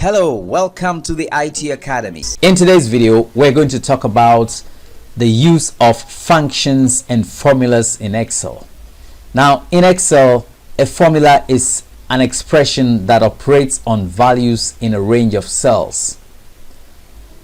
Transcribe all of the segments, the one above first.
Hello, welcome to the IT Academy. In today's video, we're going to talk about the use of functions and formulas in Excel. Now, in Excel, a formula is an expression that operates on values in a range of cells.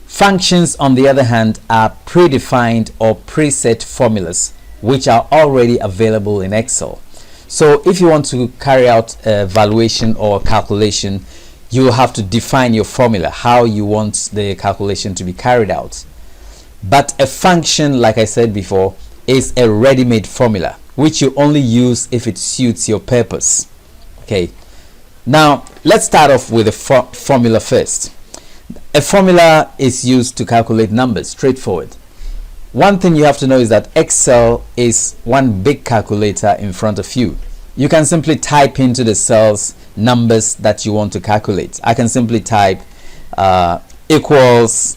Functions, on the other hand, are predefined or preset formulas which are already available in Excel. So if you want to carry out a valuation or calculation, you will have to define your formula, how you want the calculation to be carried out. But a function, like I said before, is a ready-made formula which you only use if it suits your purpose. Okay, now let's start off with a formula first. A formula is used to calculate numbers, straightforward. One thing you have to know is that Excel is one big calculator in front of you. You can simply type into the cells numbers that you want to calculate. I can simply type equals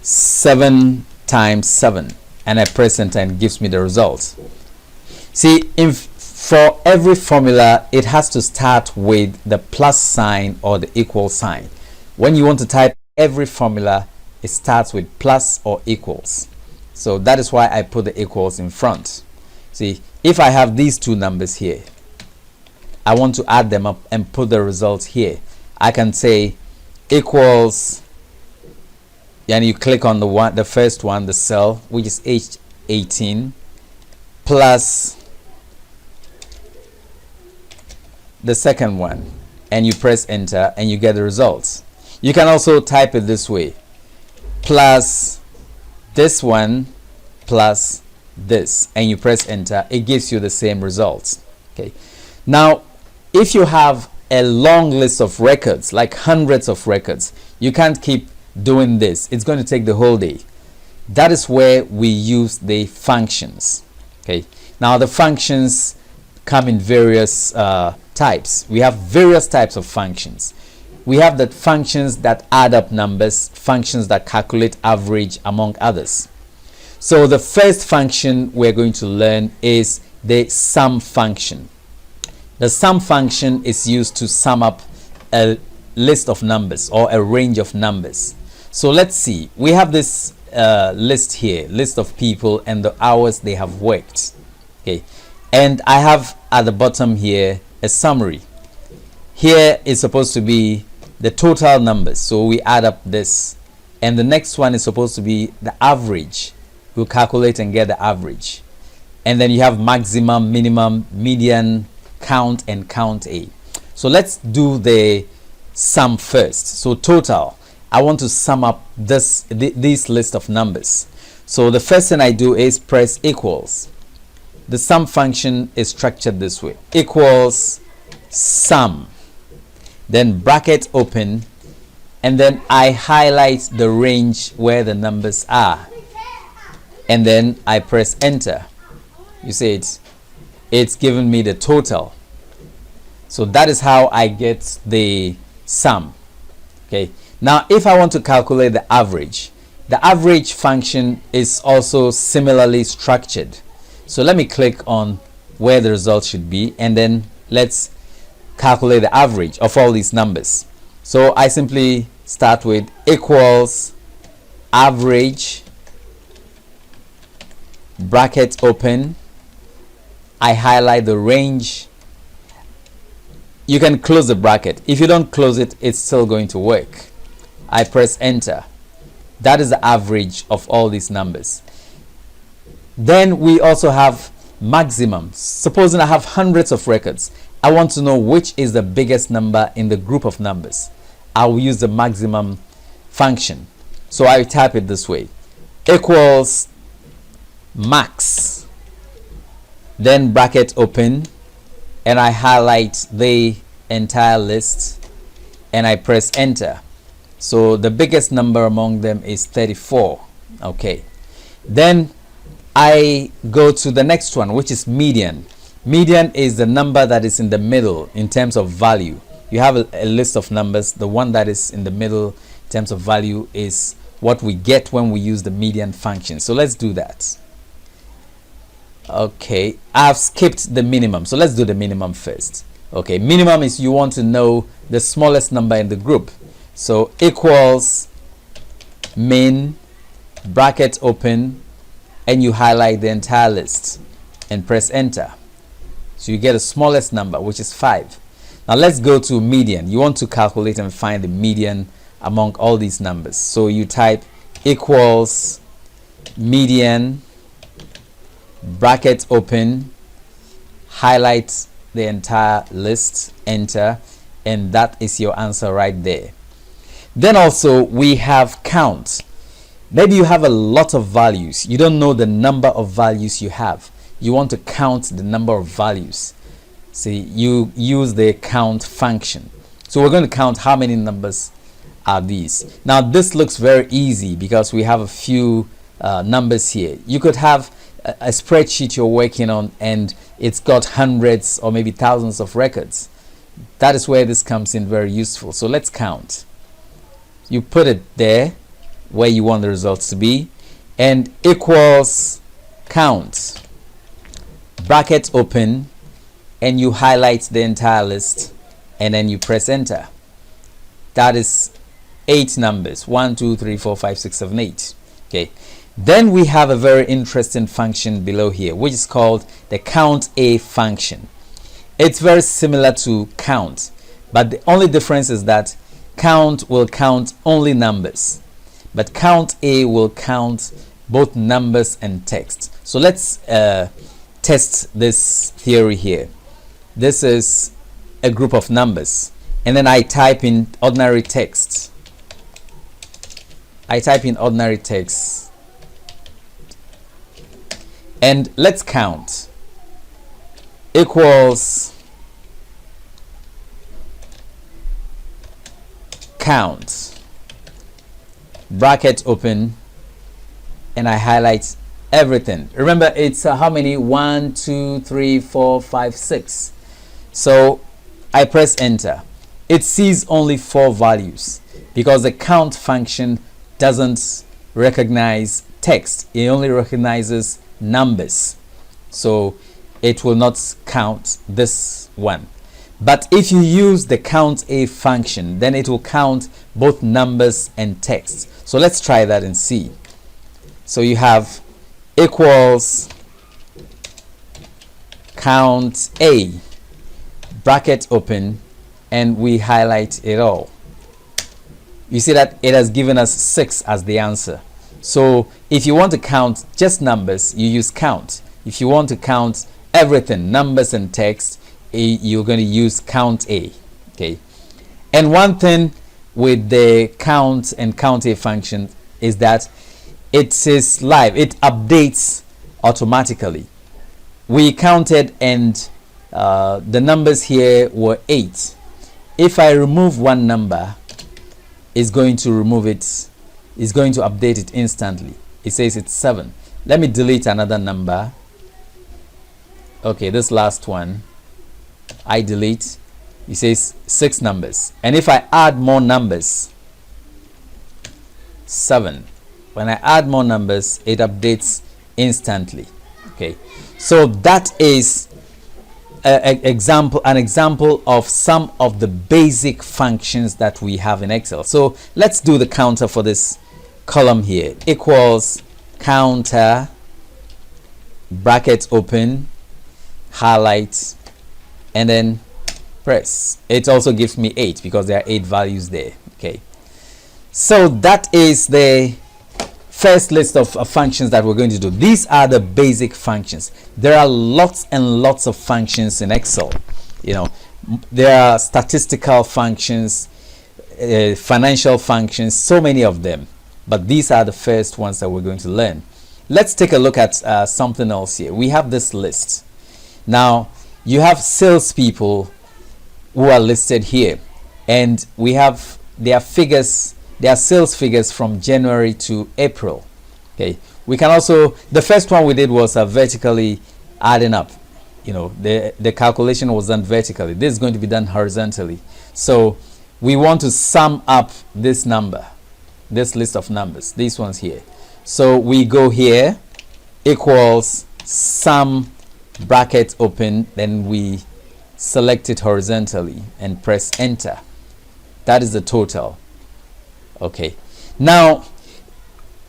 7 times 7 and I press enter and it gives me the result. See, for every formula it has to start with the plus sign or the equal sign. When you want to type every formula, it starts with plus or equals. So that is why I put the equals in front. See, if I have these two numbers here, I want to add them up and put the results here. I can say equals, and you click on the first one, the cell, which is H18, plus the second one, and you press enter and you get the results. You can also type it this way, plus this one plus this, and you press enter. It gives you the same results. Okay, now if you have a long list of records, like hundreds of records, you can't keep doing this. It's going to take the whole day. That is where we use the functions. Okay, now the functions come in various types. We have various types of functions. We have the functions that add up numbers, functions that calculate average, among others. So the first function we're going to learn is the sum function. The sum function is used to sum up a list of numbers or a range of numbers. So let's see, we have this list here, list of people and the hours they have worked. Okay, and I have at the bottom here a summary. Here is supposed to be the total numbers, so we add up this, and the next one is supposed to be the average. We'll calculate and get the average, and then you have maximum, minimum, median, count, and count A. So let's do the sum first. So total, I want to sum up this list of numbers. So the first thing I do is press equals. The sum function is structured this way, equals sum, then bracket open, and then I highlight the range where the numbers are, and then I press enter. You see it's given me the total. So that is how I get the sum. Okay, now if I want to calculate the average function is also similarly structured. So let me click on where the result should be, and then let's calculate the average of all these numbers. So I simply start with equals average, bracket open, I highlight the range. You can close the bracket. If you don't close it, it's still going to work. I press enter. That is the average of all these numbers. Then we also have maximum. Supposing I have hundreds of records, I want to know which is the biggest number in the group of numbers. I will use the maximum function. So I type it this way, equals max, then bracket open, and I highlight the entire list and I press enter. So the biggest number among them is 34. Okay, then I go to the next one, which is median. Median is the number that is in the middle in terms of value. You have a list of numbers. The one that is in the middle in terms of value is what we get when we use the median function. So let's do that. Okay, I've skipped the minimum, so let's do the minimum first. Okay, minimum is you want to know the smallest number in the group. So equals min, bracket open, and you highlight the entire list and press enter. So you get the smallest number, which is 5. Now let's go to median. You want to calculate and find the median among all these numbers. So you type equals median, bracket open, highlight the entire list, enter, and that is your answer right there. Then also we have count. Maybe you have a lot of values. You don't know the number of values you have. You want to count the number of values. See, you use the count function. So we're going to count how many numbers are these. Now this looks very easy because we have a few numbers here. You could have a spreadsheet you're working on and it's got hundreds or maybe thousands of records. That is where this comes in very useful. So let's count. You put it there where you want the results to be, and equals count, bracket open, and you highlight the entire list and then you press enter. That is 8 numbers, 1 2 3 4 5 6 7 8. Okay, then we have a very interesting function below here which is called the count a function. It's very similar to count, but the only difference is that count will count only numbers, but count a will count both numbers and text. So let's test this theory here. This is a group of numbers, and then I type in ordinary text. And let's count. Equals count, bracket open, and I highlight everything. Remember, it's how many? 1 2 3 4 5 6. So I press enter. It sees only 4 values because the count function doesn't recognize text. It only recognizes numbers, so it will not count this one. But if you use the count a function, then it will count both numbers and text. So let's try that and see. So you have equals count a, bracket open, and we highlight it all. You see that it has given us 6 as the answer. So if you want to count just numbers, you use count. If you want to count everything, numbers and text, you're going to use count a. Okay, and one thing with the count and count a function is that it is live. It updates automatically. We counted and the numbers here were 8. If I remove one number, it's going to remove it. It's going to update it instantly. It says it's 7. Let me delete another number. Okay, this last one I delete. It says 6 numbers, and if I add more numbers, 7. When I add more numbers, it updates instantly. Okay, so that is an example of some of the basic functions that we have in Excel. So let's do the counter for this column here. Equals counter, bracket open, highlight, and then press. It also gives me 8 because there are 8 values there. Okay, so that is the first list of functions that we're going to do. These are the basic functions. There are lots and lots of functions in Excel. You know, there are statistical functions, financial functions, so many of them, but these are the first ones that we're going to learn. Let's take a look at something else here. We have this list. Now you have salespeople who are listed here, and we have their figures. There are sales figures from January to April. Okay, we can also, the first one we did was vertically adding up. You know, the calculation was done vertically. This is going to be done horizontally. So we want to sum up this number, this list of numbers, these ones here. So we go here, equals sum, bracket open, then we select it horizontally and press enter. That is the total. Okay, now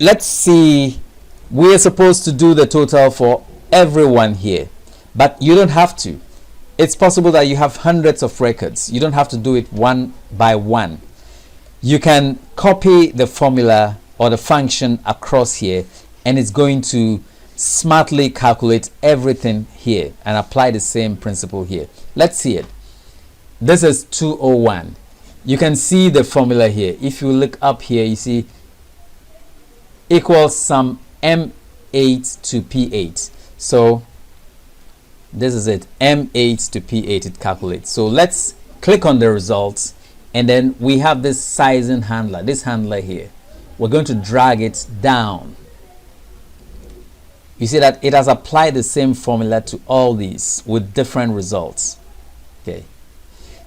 let's see. We are supposed to do the total for everyone here, but you don't have to. It's possible that you have hundreds of records. You don't have to do it one by one. You can copy the formula or the function across here, and it's going to smartly calculate everything here and apply the same principle here. Let's see it. This is 201. You can see the formula here. If you look up here, you see equals sum M8 to P8. So this is it, M8 to P8 it calculates. So let's click on the results, and then we have this sizing handler, this handler here. We're going to drag it down. You see that it has applied the same formula to all these with different results. Okay.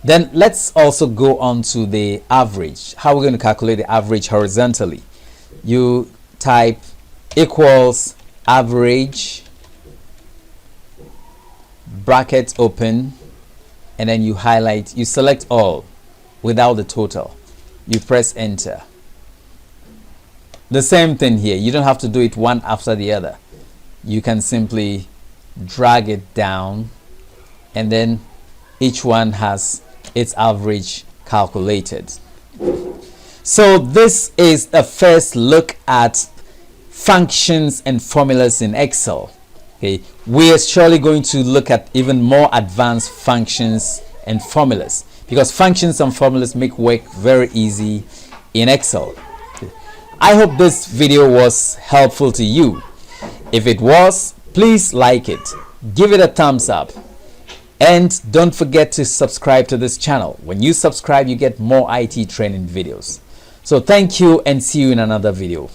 Then let's also go on to the average. How we're going to calculate the average horizontally. You type equals average, bracket open, and then you highlight, you select all without the total. You press enter. The same thing here. You don't have to do it one after the other. You can simply drag it down, and then each one has its average calculated. So this is a first look at functions and formulas in Excel. Okay, we are surely going to look at even more advanced functions and formulas, because functions and formulas make work very easy in Excel. I hope this video was helpful to you. If it was, please like it, give it a thumbs up, and don't forget to subscribe to this channel. When you subscribe, you get more IT training videos. So thank you, and see you in another video.